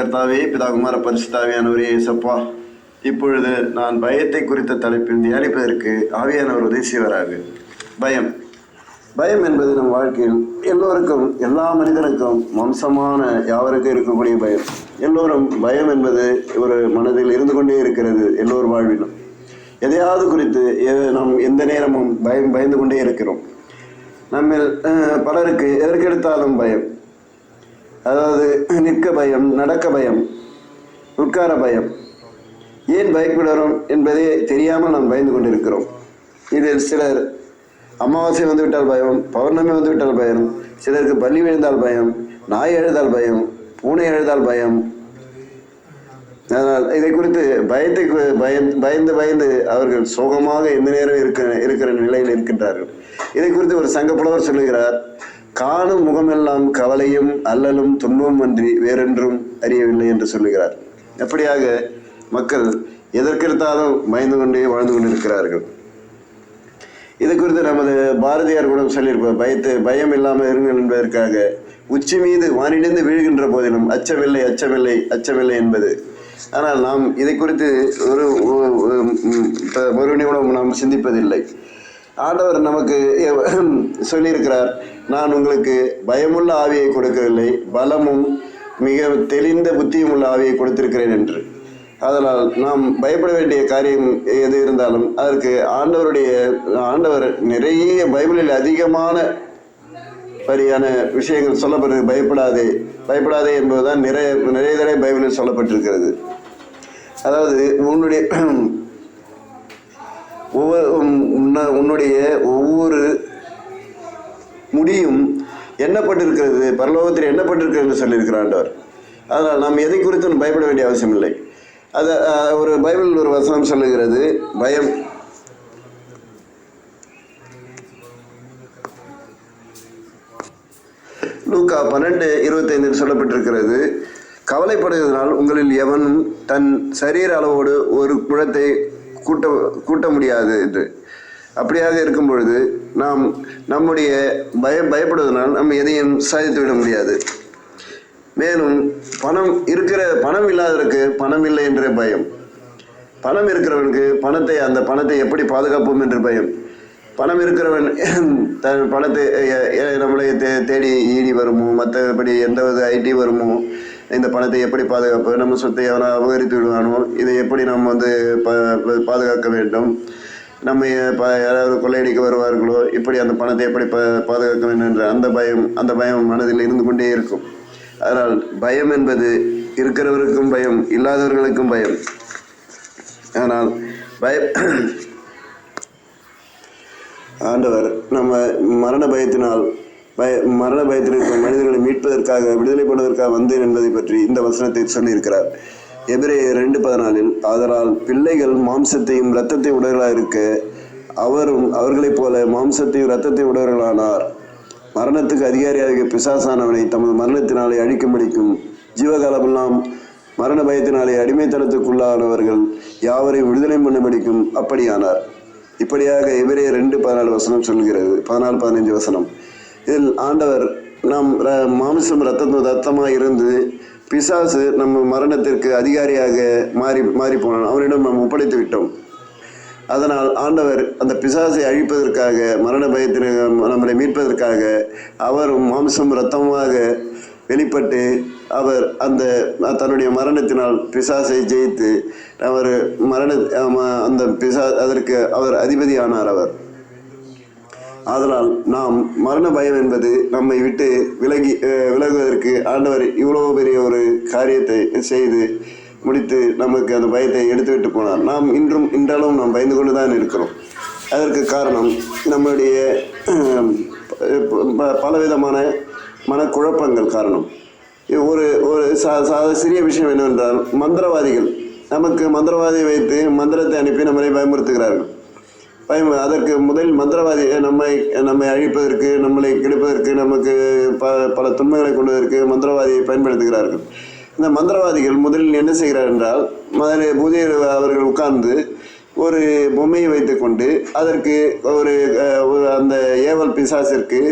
கர்த்தாவே, பிதாகுமார பரிசுத்தாவியானவரே இயேசப்பா, இப்பொழுது நான் பயத்தை குறித்த தலைப்பில் தியானிப்பதற்கு ஆவியானவர் உதவி செய்வாராக. பயம் பயம் என்பது நம் வாழ்க்கையில் எல்லோருக்கும், எல்லா மனிதனுக்கும், வம்சமான யாவருக்கும் இருக்கக்கூடிய பயம். எல்லோரும் பயம் என்பது ஒரு மனதில் இருந்து கொண்டே இருக்கிறது. எல்லோர் வாழ்விலும் எதையாவது குறித்து நாம் எந்த நேரமும் பயந்து கொண்டே இருக்கிறோம். நம்ம பலருக்கு எதற்கெடுத்தாலும் பயம். அதாவது நிற்க பயம், நடக்க பயம், உட்கார பயம். ஏன் பயப்படுறோம் என்பதே தெரியாமல் நாம் பயந்து கொண்டிருக்கிறோம். இதில் சிலர் அமாவாசை வந்துவிட்டால் பயம், பௌர்ணமி வந்துவிட்டால் பயம், சிலருக்கு பள்ளி விழுந்தால் பயம், நாய் எழுதால் பயம், பூனை எழுதால் பயம். அதனால் இதை குறித்து பயந்து அவர்கள் சோகமாக எந்த நேரம் இருக்கிற நிலையில் இருக்கின்றார்கள். இதை குறித்து ஒரு சங்க புலவர் சொல்லுகிறார், காணும் முகமெல்லாம் கவலையும் அல்லலும் துன்பமும் அன்றி வேறென்றும் அறியவில்லை என்று சொல்லுகிறார். எப்படியாக மக்கள் எதற்கெடுத்தாலும் பயந்து கொண்டே வாழ்ந்து கொண்டிருக்கிறார்கள். இது குறித்து நமது பாரதியார் கூட சொல்லியிருப்பார், பயம் இல்லாமல் இருங்கள் என்பதற்காக. உச்சி மீது வானிலிருந்து வீழ்கின்ற போதிலும் அச்சமில்லை அச்சமில்லை அச்சமில்லை என்பது. ஆனால் நாம் இதை குறித்து ஒரு நிமிடம் நாம் சிந்திப்பதில்லை. ஆண்டவர் நமக்கு சொல்லியிருக்கிறார், நான் உங்களுக்கு பயமுள்ள ஆவியை கொடுக்கவில்லை, பலமும் மிக தெளிந்த புத்தியும் உள்ள ஆவியை கொடுத்திருக்கிறேன் என்று. அதனால் நாம் பயப்பட வேண்டிய காரியம் எது இருந்தாலும் அதற்கு ஆண்டவர் நிறைய பைபிளில் அதிகமான சரியான விஷயங்கள் சொல்லப்பட்டிருக்கு. பயப்படாதே என்பதுதான் நிறைய தடவை பைபிளில் சொல்லப்பட்டிருக்கிறது. அதாவது உன்னுடைய ஒவ்வொரு முடியும் எண்ணப்பட்டிருக்கிறது, பரலோகத்தில் எண்ணப்பட்டிருக்கிறது என்று சொல்லியிருக்கிறார் ஆண்டவர். அதனால் நாம் எதை குறித்தும் பயப்பட வேண்டிய அவசியம் இல்லை. ஒரு பைபிள் ஒரு வசனம் சொல்லுகிறது, பயம் லூக்கா 12:25 சொல்லப்பட்டிருக்கிறது, கவலைப்படுவதனால் உங்களில் எவனும் தன் சரீர அளவோடு ஒரு குழந்தை கூட்ட முடியாது என்று. அப்படியாக இருக்கும் பொழுது நாம் நம்முடைய பயப்படுவதனால் நம்ம எதையும் சாதித்துவிட முடியாது. மேலும் பணம் இல்லாதவருக்கு பணம் இல்லை என்ற பயம், பணம் இருக்கிறவனுக்கு அந்த பணத்தை எப்படி பாதுகாப்போம் என்று பயம். பணம் இருக்கிறவன் தன் பணத்தை நம்மளை தேடி ஈடி வருமோ, மற்றபடி எந்த ஐடி வருமோ, இந்த பணத்தை எப்படி பாதுகாப்பு, நம்ம சொத்தை அவனை அபகரித்து விடுவானோ, இதை எப்படி நம்ம பாதுகாக்க வேண்டும், நம்ம யாராவது கொள்ளையடிக்க வருவார்களோ, இப்படி அந்த பணத்தை எப்படி பாதுகாக்க வேண்டும் என்ற அந்த பயம் மனதில் இருந்து கொண்டே இருக்கும். அதனால் பயம் என்பது இருக்கிறவருக்கும் பயம், இல்லாதவர்களுக்கும் பயம். ஆனால் ஆண்டவர் நம்ம மரண பயத்தில் இருக்கும் மனிதர்களை மீட்பதற்காக, விடுதலை பண்ணுவதற்காக வந்தேன் என்பதை பற்றி இந்த வசனத்தை சொல்லியிருக்கிறார். எபிரேயர் 2:14, ஆதலால் பிள்ளைகள் மாம்சத்தையும் இரத்தத்தையும் உடையவர்களாக இருக்க அவரும் அவர்களைப் போல மாம்சத்தையும் இரத்தத்தையும் உடையவர்களானார். மரணத்துக்கு அதிகாரியாக பிசாசானவனை தமது மரணத்தினாலே அழிக்கும்படிக்கும் ஜீவகாலமெல்லாம் மரண பயத்தினாலே அடிமைத்தனத்துக்குள்ளானவர்கள் யாவரையும் விடுதலை பண்ணும்படிக்கும் அப்படியானார். இப்படியாக எபிரேயர் 2:14 வசனம் சொல்கிறது. 14-15 வசனம். இதில் ஆண்டவர் நாம் மாம்சம் ரத்தமாக இருந்து பிசாசு நம்ம மரணத்திற்கு அதிகாரியாக மாறி போனான். அவனிடம் நாம் ஒப்படைத்து விட்டோம். அதனால் ஆண்டவர் அந்த பிசாசை அழிப்பதற்காக, மரண பயத்தில் நம்மளை மீட்பதற்காக அவரும் மாம்சம் இரத்தமாக வெளிப்பட்டு அவர் தன்னுடைய மரணத்தினால் பிசாசை ஜெயித்து அதற்கு அவர் அதிபதியானார் அவர். அதனால் நாம் மரண பயம் என்பது நம்மை விட்டு விலகுவதற்கு ஆண்டவர் இவ்வளவு பெரிய ஒரு காரியத்தை செய்து முடித்து நமக்கு அந்த பயத்தை எடுத்துவிட்டு போனார். நாம் இன்றளவும் நாம் பயந்து கொண்டு தான் இருக்கிறோம். அதற்கு காரணம் நம்முடைய பலவிதமான மனக்குழப்பங்கள் காரணம். ஒரு சிறிய விஷயம் என்னவென்றால், மந்திரவாதிகள் நமக்கு மந்திரவாதியை வைத்து மந்திரத்தை அனுப்பி நம்மளை பயமுறுத்துகிறார்கள். அதற்கு முதல் மந்திரவாதி நம்மை அழிப்பதற்கு, நம்மளை கெடுப்பதற்கு, நமக்கு பல துன்பங்களை கொள்வதற்கு மந்திரவாதியை பயன்படுத்துகிறார்கள். இந்த மந்திரவாதிகள் முதலில் என்ன செய்கிறார் என்றால், முதலில் பூஜையில் அவர்கள் உட்கார்ந்து ஒரு பொம்மையை வைத்து கொண்டு அதற்கு அந்த ஏவல் பிசாசிற்கு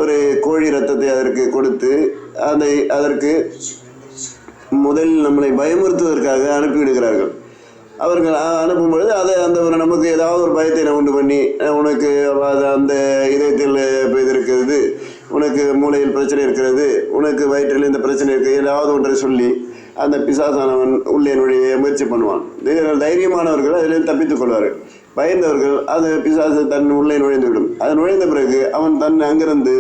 ஒரு கோழி ரத்தத்தை அதற்கு கொடுத்து அதற்கு முதலில் நம்மளை பயமுறுத்துவதற்காக அனுப்பிவிடுகிறார்கள். அவர்கள் அனுப்பும் பொழுது அதை நமக்கு ஏதாவது ஒரு பயத்தை உண்டு பண்ணி, உனக்கு அந்த இதயத்தில் இது இருக்கிறது, உனக்கு மூளையில் பிரச்சனை இருக்கிறது, உனக்கு வயிற்றில் இந்த பிரச்சனை இருக்குது, ஏதாவது ஒன்றை சொல்லி அந்த பிசாசானவன் உள்ளே நுழைய முயற்சி பண்ணுவான். தைரியமானவர்கள் அதில் தப்பித்துக் கொள்வார்கள். பயந்தவர்கள் அது பிசாசு தன் உள்ளே நுழைந்துவிடும். அது நுழைந்த பிறகு அவன் அங்கிருந்து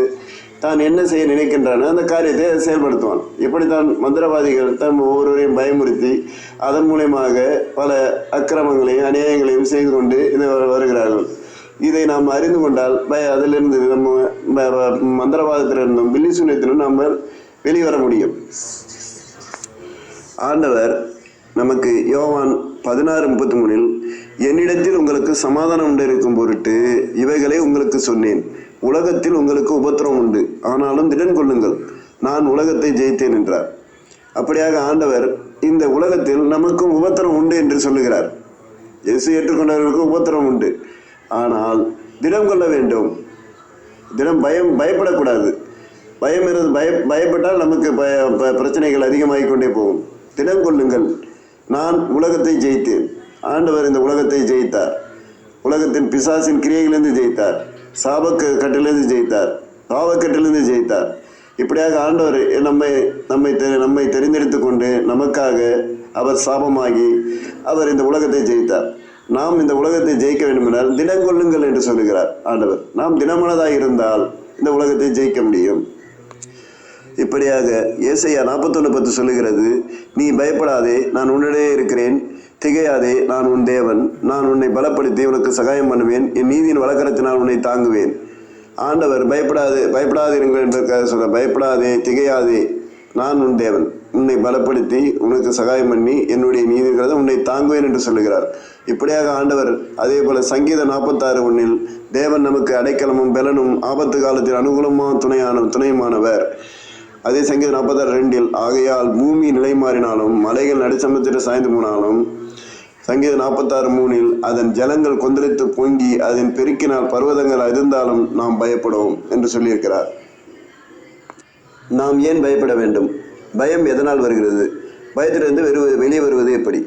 தான் என்ன செய்ய நினைக்கின்றானோ அந்த காரியத்தை செயல்படுத்துவான். இப்படித்தான் மந்திரவாதிகள் தம் ஒவ்வொருவரையும் பயமுறுத்தி அதன் மூலயமாக பல அக்கிரமங்களையும் அநியாயங்களையும் செய்து கொண்டு வருகிறார்கள். இதை நாம் அறிந்து கொண்டால் அதிலிருந்து நம்ம மந்திரவாதத்திலிருந்தும் பில்லி சூன்யத்திலும் நாம் வெளிவர முடியும். ஆண்டவர் நமக்கு யோவான் 16:33 என்னிடத்தில் உங்களுக்கு சமாதானம் உண்டு இருக்கும் பொருட்டு இவைகளை உங்களுக்கு சொன்னேன். உலகத்தில் உங்களுக்கு உபத்திரம் உண்டு, ஆனாலும் திடன் கொள்ளுங்கள், நான் உலகத்தை ஜெயித்தேன் என்றார். அப்படியாக ஆண்டவர் இந்த உலகத்தில் நமக்கும் உபத்திரம் உண்டு என்று சொல்லுகிறார். இயேசு ஏற்றுக்கொண்டவர்களுக்கு உபத்திரம் உண்டு, ஆனால் திடம் கொள்ள வேண்டும். பயப்படக்கூடாது. பயப்பட்டால் நமக்கு பிரச்சனைகள் அதிகமாகிக் கொண்டே போகும். திடம் கொள்ளுங்கள், நான் உலகத்தை ஜெயித்தேன். ஆண்டவர் இந்த உலகத்தை ஜெயித்தார். உலகத்தின் பிசாசின் கிரியைகளிலிருந்து ஜெயித்தார், சாபக்கட்டிலிருந்து ஜெயித்தார், பாவக்கட்டிலிருந்து ஜெயித்தார். இப்படியாக ஆண்டவர் நம்மை தெரிந்தெடுத்து கொண்டு நமக்காக அவர் சாபமாகி அவர் இந்த உலகத்தை ஜெயித்தார். நாம் இந்த உலகத்தை ஜெயிக்க வேண்டுமென்றால் திடங்கொள்ளுங்கள் என்று சொல்லுகிறார் ஆண்டவர். நாம் திடமனதாக இருந்தால் இந்த உலகத்தை ஜெயிக்க முடியும். இப்படியாக ஏசாயா 41:10 சொல்லுகிறது, நீ பயப்படாதே, நான் உன்னிடையே இருக்கிறேன், திகையாதே, நான் உன் தேவன், நான் உன்னை பலப்படுத்தி உனக்கு சகாயம் பண்ணுவேன், என் நீதியின் வழக்கத்தினால் உன்னை தாங்குவேன். ஆண்டவர் பயப்படாதீர்கள் என்பதற்காக சொல்ல, பயப்படாதே, திகையாதே, நான் உன் தேவன், உன்னை பலப்படுத்தி உனக்கு சகாயம் பண்ணி என்னுடைய நீதிகளை உன்னை தாங்குவேன் என்று சொல்லுகிறார். இப்படியாக ஆண்டவர் அதே போல சங்கீதம் 46:1 தேவன் நமக்கு அடைக்கலமும் பலனும் ஆபத்து காலத்தில் அனுகூலமான துணையுமானவர். அதே சங்கீதம் 46:2 ஆகையால் பூமி நிலை மாறினாலும் மலைகள் நடுச்சமத்திட்டு சாய்ந்து போனாலும், சங்கீதம் 46:3 அதன் ஜலங்கள் கொந்தளித்து பொங்கி அதன் பெருக்கினால் பர்வதங்கள் அதிர்ந்தாலும் நாம் பயப்படுவோம் என்று சொல்லியிருக்கிறார். நாம் ஏன் பயப்பட வேண்டும்? பயம் எதனால் வருகிறது? பயத்திலிருந்து வெளியே வருவது எப்படி?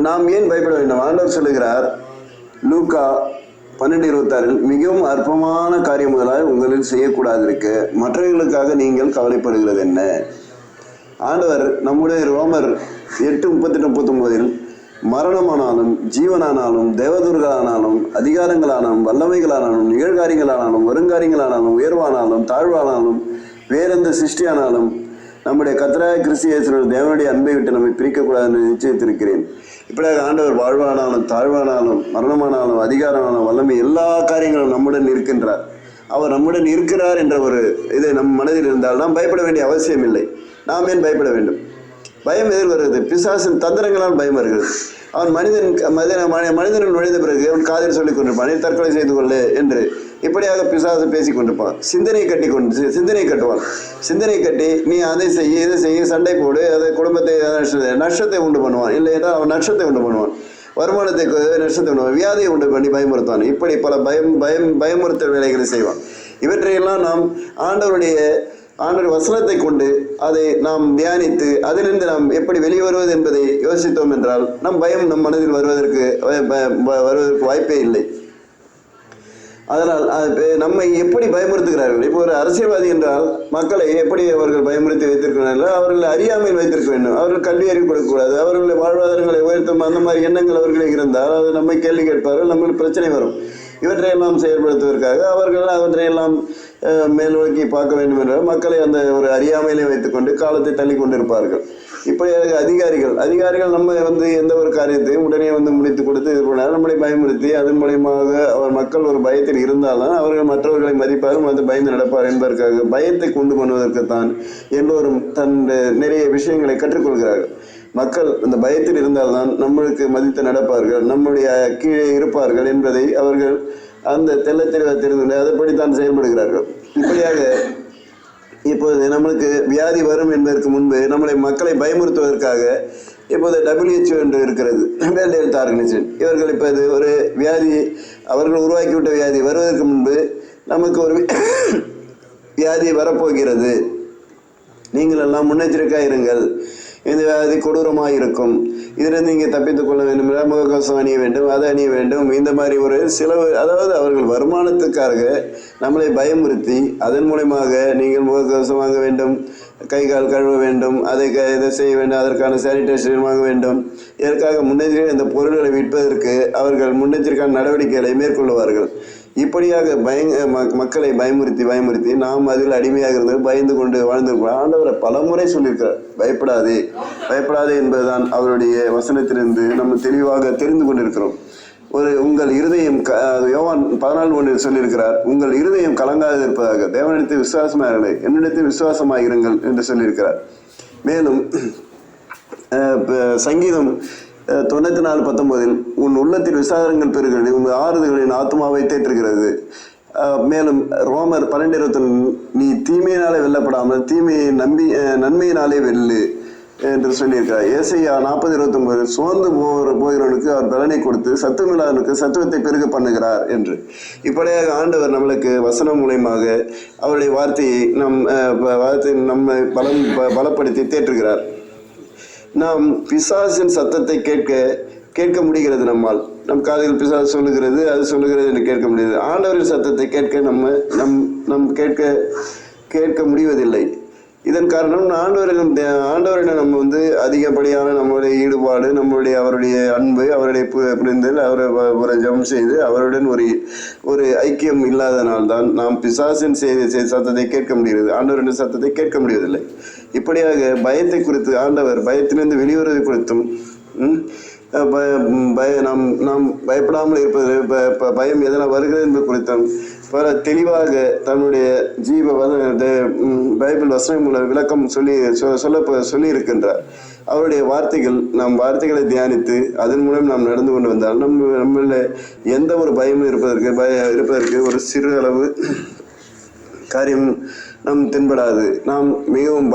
நாம் ஏன் பயப்பட வேண்டும்? ஆண்டவர் சொல்லுகிறார் லூக்கா 12:26 மிகவும் அற்பமான காரியம் முதலாக உங்களில் செய்யக்கூடாது இருக்க மற்றவர்களுக்காக நீங்கள் கவலைப்படுகிறது என்ன? ஆண்டவர் நம்முடைய ரோமர் 8:38-39 மரணமானாலும் ஜீவனானாலும் தேவதூர்களானாலும் அதிகாரங்களானாலும் வல்லமைகளானாலும் நிகழ்காரியங்களானாலும் வருங்காரியங்களானாலும் உயர்வானாலும் தாழ்வானாலும் வேறெந்த சிருஷ்டியானாலும் நம்முடைய கர்த்தராகிய கிறிஸ்து இயேசுவின் தேவனுடைய அன்பை விட்டு நம்மை பிரிக்கக்கூடாது என்று நிச்சயித்திருக்கிறேன். இப்படியாக ஆண்டவர் வாழ்வானாலும் தாழ்வானாலும் மரணமானாலும் அதிகாரமானாலும் வல்லமை எல்லா காரியங்களும் நம்முடன் இருக்கின்றார். அவர் நம்முடன் இருக்கிறார் என்ற ஒரு இதை நம் மனதில் இருந்தால் நாம் பயப்பட வேண்டிய அவசியம் இல்லை. நாம் ஏன் பயப்பட வேண்டும்? பயம் எதிர் வருகிறது? பிசாசின் தந்திரங்களால் பயம் வருகிறது. அவன் மனிதனில் நுழைந்த பிறகு அவன் காதில் சொல்லிக் கொண்டிருப்பான், தற்கொலை செய்து கொள்ளு என்று. இப்படியாக பிசாசு பேசி கொண்டிருப்பான். சிந்தனை கட்டுவான். சிந்தனை கட்டி நீ அதை செய்ய இதை செய்ய சண்டை போடு, அதை குடும்பத்தை நஷ்டத்தை உண்டு பண்ணுவான். இல்லை என்றால் அவன் நஷ்டத்தை உண்டு பண்ணுவான், வருமானத்தை நஷ்டத்தை உண்டு, வியாதியை உண்டு பண்ணி பயமுறுத்துவான். இப்படி பல பயமுறுத்தல் வேலைகளை செய்வான். இவற்றையெல்லாம் நாம் ஆண்டவருடைய வசனத்தை கொண்டு அதை நாம் தியானித்து அதிலிருந்து நாம் எப்படி வெளிவருவது என்பதை யோசித்தோம் என்றால் நம் பயம் நம் மனதில் வருவதற்கு வாய்ப்பே இல்லை. அதனால் நம்மை எப்படி பயமுறுத்துகிறார்கள்? இப்போ ஒரு அரசியல்வாதி என்றால் மக்களை எப்படி அவர்கள் பயமுறுத்தி வைத்திருக்கிறார்கள்? அவர்கள் அறியாமையில் வைத்திருக்க வேண்டும். அவர்கள் கல்வி அறிவு கொடுக்கக்கூடாது. அவர்களுடைய வாழ்வாதாரங்களை உயர்த்தும் அந்த மாதிரி எண்ணங்கள் அவர்களுக்கு இருந்தால் அது நம்மை கேள்வி கேட்பார்கள், நம்மளுக்கு பிரச்சனை வரும். இவற்றையெல்லாம் செயல்படுத்துவதற்காக அவர்கள் அவற்றையெல்லாம் மேல் நோக்கி பார்க்க வேண்டும் என்றால் மக்களை அந்த ஒரு அறியாமையிலே வைத்துக்கொண்டு காலத்தை தள்ளி கொண்டிருப்பார்கள். இப்படி அதிகாரிகள் நம்ம எந்த ஒரு காரியத்தையும் உடனே முடித்து கொடுத்து இது பண்ணால் நம்மளை பயமுறுத்தி அதன் மூலயமாக அவர் மக்கள் ஒரு பயத்தில் இருந்தால்தான் அவர்கள் மற்றவர்களை மதிப்பாரும் அது பயந்து நடப்பார் என்பதற்காக பயத்தை கொண்டு பண்ணுவதற்குத்தான் எல்லோரும் நிறைய விஷயங்களை கற்றுக்கொள்கிறார்கள். மக்கள் அந்த பயத்தில் இருந்தால்தான் நம்மளுக்கு மதித்து நடப்பார்கள், நம்முடைய கீழே இருப்பார்கள் என்பதை அவர்கள் அந்த தெளிவாக தெரிந்து அதைப்படித்தான் செயல்படுகிறார்கள். இப்படியாக இப்போது நம்மளுக்கு வியாதி வரும் என்பதற்கு முன்பு நம்மளை மக்களை பயமுறுத்துவதற்காக இப்போது WHO என்று இருக்கிறது, வேர்ல்ட் ஹெல்த் ஆர்கனைசேஷன். இவர்கள் இப்போ இது ஒரு வியாதி அவர்கள் உருவாக்கிவிட்ட வியாதி வருவதற்கு முன்பு நமக்கு ஒரு வியாதி வரப்போகிறது, நீங்கள் எல்லாம் முன்னெச்சரிக்கையாக இருங்கள், இந்த வியாதி கொடூரமாக இருக்கும், இதிலிருந்து நீங்கள் தப்பித்துக் கொள்ள வேண்டும் என்றால் முகக்கவசம் அணிய வேண்டும், அதை அணிய வேண்டும், இந்த மாதிரி ஒரு செலவு, அதாவது அவர்கள் வருமானத்துக்காக நம்மளை பயமுறுத்தி அதன் மூலமாக நீங்கள் முகக்கவசம் வாங்க வேண்டும், கை கால் கழுவ வேண்டும், இதை செய்ய வேண்டும், அதற்கான சானிடைசேஷன் வாங்க வேண்டும். இதற்காக முன்னெச்சரிக்கை இந்த பொருட்களை விற்பதற்கு அவர்கள் முன்னெச்சரிக்கையான நடவடிக்கைகளை மேற்கொள்வார்கள். இப்படியாக மக்களை பயமுறுத்தி நாம் அதில் அடிமையாக இருந்து பயந்து கொண்டு வாழ்ந்திருக்கிறோம். ஆண்டவரை பலமுறை சொல்லியிருக்கிறார், பயப்படாதே என்பதுதான் அவருடைய வசனத்திலிருந்து நம்ம தெளிவாக தெரிந்து கொண்டிருக்கிறோம். உங்கள் இருதயம், யோவான் 14:1 சொல்லியிருக்கிறார், உங்கள் இருதயம் கலங்காது இருப்பதாக, தேவனிடத்தில் விசுவாசமாக இருங்கள், என்னிடத்தில் விசுவாசமாக இருங்கள் என்று சொல்லியிருக்கிறார். மேலும் சங்கீதம் 94:19 உன் உள்ளத்தில் விசாரங்கள் பெறுகிறது, உங்கள் ஆறுதல்களின் ஆத்மாவை தேற்றுகிறது. மேலும் ரோமர் 12:21 நீ தீமையினாலே வெல்லப்படாமல் தீமையை நன்மையினாலே வெல்லு என்று சொல்லியிருக்கிறார். ஏசாயா 40:29 சோர்ந்து போகிறவனுக்கு அவர் பலனை கொடுத்து சத்துவமில்லாதவனுக்கு சத்துவத்தை பெருக பண்ணுகிறார் என்று. இப்படியாக ஆண்டவர் நம்மளுக்கு வசனம் மூலமாக அவருடைய வார்த்தையை நம்மை பலப்படுத்தி தேற்றுகிறார். நாம் பிசாசின் சத்தத்தை கேட்க முடிகிறது, நம்மால் நம் காதுகள் பிசாசு சொல்லுகிறது, அது சொல்லுகிறது என்று கேட்க முடியாது. ஆண்டவரின் சத்தத்தை கேட்க நம் கேட்க முடிவதில்லை. இதன் காரணம் ஆண்டவரிடம் நம்ம அதிகப்படியான நம்மளுடைய ஈடுபாடு, அவருடைய அன்பு, அவருடைய புரிந்தல், அவரை ஜெபம் செய்து அவருடன் ஒரு ஐக்கியம் இல்லாதனால்தான் நாம் பிசாசின் சத்தத்தை கேட்க முடிகிறது, ஆண்டவரின் சத்தத்தை கேட்க முடிவதில்லை. இப்படியாக பயத்தை குறித்து ஆண்டவர் பயத்திலிருந்து வெளிவருவதை குறித்தும் நாம் பயப்படாமல் இருப்பது, பயம் எதனால் வருகிறது என்பது குறித்தும் பல தெளிவாக தன்னுடைய பைபிள் வசனம் மூலம் விளக்கம் சொல்லி இருக்கின்றார். அவருடைய வார்த்தைகளை தியானித்து அதன் மூலம் நாம் நடந்து கொண்டு வந்தால் நம்மள எந்த ஒரு பயமும் இருப்பதற்கு ஒரு சிறு அளவு காரியம் நம் தென்படாது. நாம் மிகவும்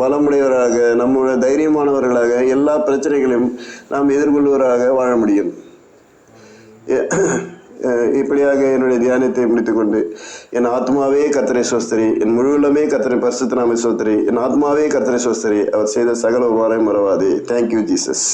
பலமுடையவராக, நம்முடைய தைரியமானவர்களாக எல்லா பிரச்சனைகளையும் நாம் எதிர்கொள்வராக வாழ முடியும். இப்படியாக என்னுடைய தியானத்தை முடித்துக்கொண்டு, என் ஆத்மாவே கர்த்தரை ஸ்தோத்திரி, என் முழு உள்ளமே கர்த்தரை பரிசுத்த நாமத்தை ஸ்தோத்திரி, என் ஆத்மாவே கர்த்தரை ஸ்தோத்திரி, அவர் செய்த சகல உபகாரங்களையும் மறவாதே. Thank you Jesus.